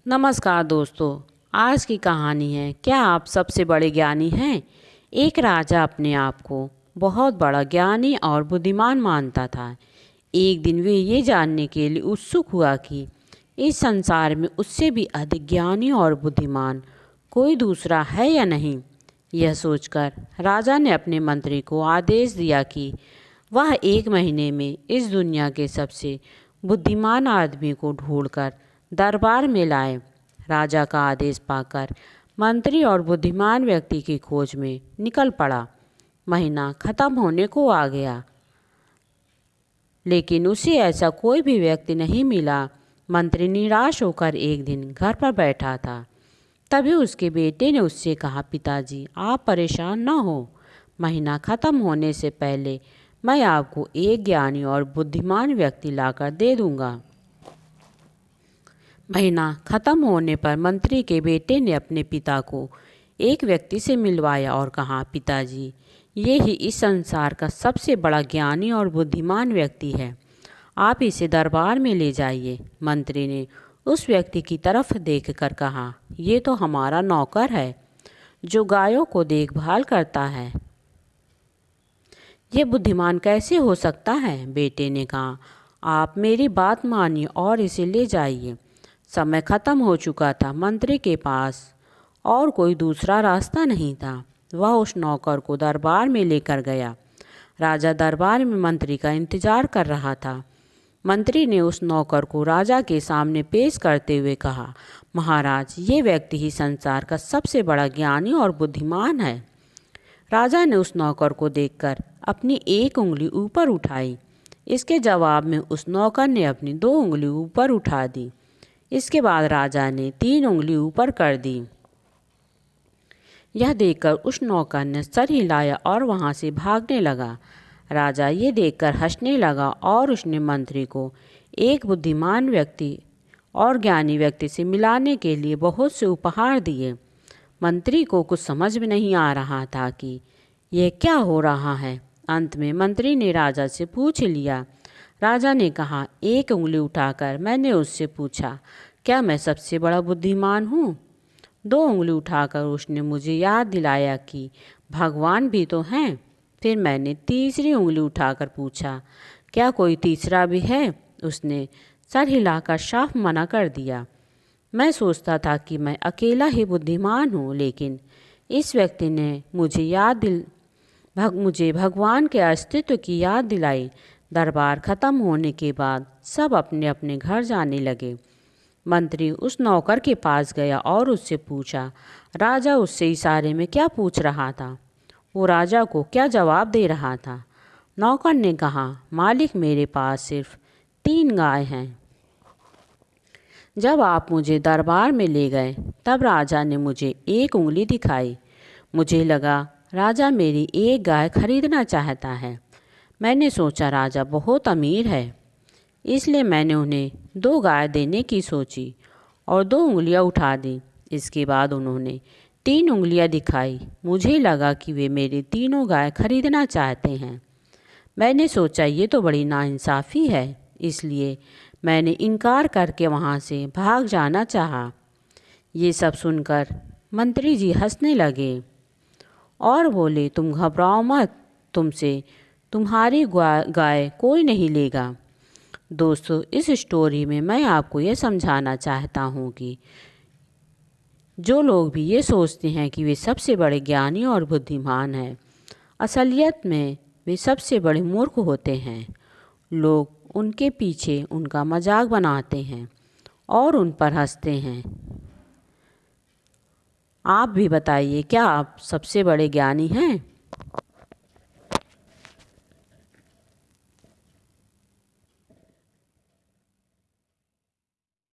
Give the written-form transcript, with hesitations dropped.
नमस्कार दोस्तों। आज की कहानी है, क्या आप सबसे बड़े ज्ञानी हैं। एक राजा अपने आप को बहुत बड़ा ज्ञानी और बुद्धिमान मानता था। एक दिन वे ये जानने के लिए उत्सुक हुआ कि इस संसार में उससे भी अधिक ज्ञानी और बुद्धिमान कोई दूसरा है या नहीं। यह सोचकर राजा ने अपने मंत्री को आदेश दिया कि वह 1 महीने में इस दुनिया के सबसे बुद्धिमान आदमी को ढूंढकर दरबार में लाए। राजा का आदेश पाकर मंत्री और बुद्धिमान व्यक्ति की खोज में निकल पड़ा। महीना खत्म होने को आ गया, लेकिन उसे ऐसा कोई भी व्यक्ति नहीं मिला। मंत्री निराश होकर एक दिन घर पर बैठा था। तभी उसके बेटे ने उससे कहा, पिताजी आप परेशान न हो, महीना खत्म होने से पहले मैं आपको एक ज्ञानी और बुद्धिमान व्यक्ति लाकर दे दूंगा। महीना खत्म होने पर मंत्री के बेटे ने अपने पिता को एक व्यक्ति से मिलवाया और कहा, पिताजी ये ही इस संसार का सबसे बड़ा ज्ञानी और बुद्धिमान व्यक्ति है, आप इसे दरबार में ले जाइए। मंत्री ने उस व्यक्ति की तरफ देखकर कहा, ये तो हमारा नौकर है जो गायों को देखभाल करता है, ये बुद्धिमान कैसे हो सकता है। बेटे ने कहा, आप मेरी बात मानिए और इसे ले जाइए। समय खत्म हो चुका था। मंत्री के पास और कोई दूसरा रास्ता नहीं था। वह उस नौकर को दरबार में लेकर गया। राजा दरबार में मंत्री का इंतजार कर रहा था। मंत्री ने उस नौकर को राजा के सामने पेश करते हुए कहा, महाराज ये व्यक्ति ही संसार का सबसे बड़ा ज्ञानी और बुद्धिमान है। राजा ने उस नौकर को देखकर अपनी एक उंगली ऊपर उठाई। इसके जवाब में उस नौकर ने अपनी 2 उंगली ऊपर उठा दी। इसके बाद राजा ने 3 उंगली ऊपर कर दी। यह देखकर उस नौकर ने सर हिलाया और वहां से भागने लगा। राजा ये देखकर हंसने लगा और उसने मंत्री को एक बुद्धिमान व्यक्ति और ज्ञानी व्यक्ति से मिलाने के लिए बहुत से उपहार दिए। मंत्री को कुछ समझ में नहीं आ रहा था कि यह क्या हो रहा है। अंत में मंत्री ने राजा से पूछ लिया। राजा ने कहा, एक उंगली उठाकर मैंने उससे पूछा, क्या मैं सबसे बड़ा बुद्धिमान हूँ। 2 उंगली उठाकर उसने मुझे याद दिलाया कि भगवान भी तो हैं। फिर मैंने तीसरी उंगली उठाकर पूछा, क्या कोई तीसरा भी है। उसने सर हिलाकर साफ मना कर दिया। मैं सोचता था कि मैं अकेला ही बुद्धिमान हूँ, लेकिन इस व्यक्ति ने मुझे भगवान के अस्तित्व की याद दिलाई। दरबार खत्म होने के बाद सब अपने अपने घर जाने लगे। मंत्री उस नौकर के पास गया और उससे पूछा, राजा उससे इशारे में क्या पूछ रहा था, वो राजा को क्या जवाब दे रहा था। नौकर ने कहा, मालिक मेरे पास सिर्फ 3 गाय हैं। जब आप मुझे दरबार में ले गए तब राजा ने मुझे एक उंगली दिखाई। मुझे लगा राजा मेरी एक गाय खरीदना चाहता है। मैंने सोचा राजा बहुत अमीर है, इसलिए मैंने उन्हें 2 गाय देने की सोची और 2 उंगलियां उठा दी। इसके बाद उन्होंने 3 उंगलियां दिखाई। मुझे लगा कि वे मेरी तीनों गाय खरीदना चाहते हैं। मैंने सोचा ये तो बड़ी नाइंसाफ़ी है, इसलिए मैंने इनकार करके वहाँ से भाग जाना चाहा। ये सब सुनकर मंत्री जी हंसने लगे और बोले, तुम घबराओ मत, तुमसे तुम्हारी गाय कोई नहीं लेगा। दोस्तों, इस स्टोरी में मैं आपको ये समझाना चाहता हूँ कि जो लोग भी ये सोचते हैं कि वे सबसे बड़े ज्ञानी और बुद्धिमान हैं, असलियत में वे सबसे बड़े मूर्ख होते हैं। लोग उनके पीछे उनका मजाक बनाते हैं और उन पर हंसते हैं। आप भी बताइए, क्या आप सबसे बड़े ज्ञानी हैं।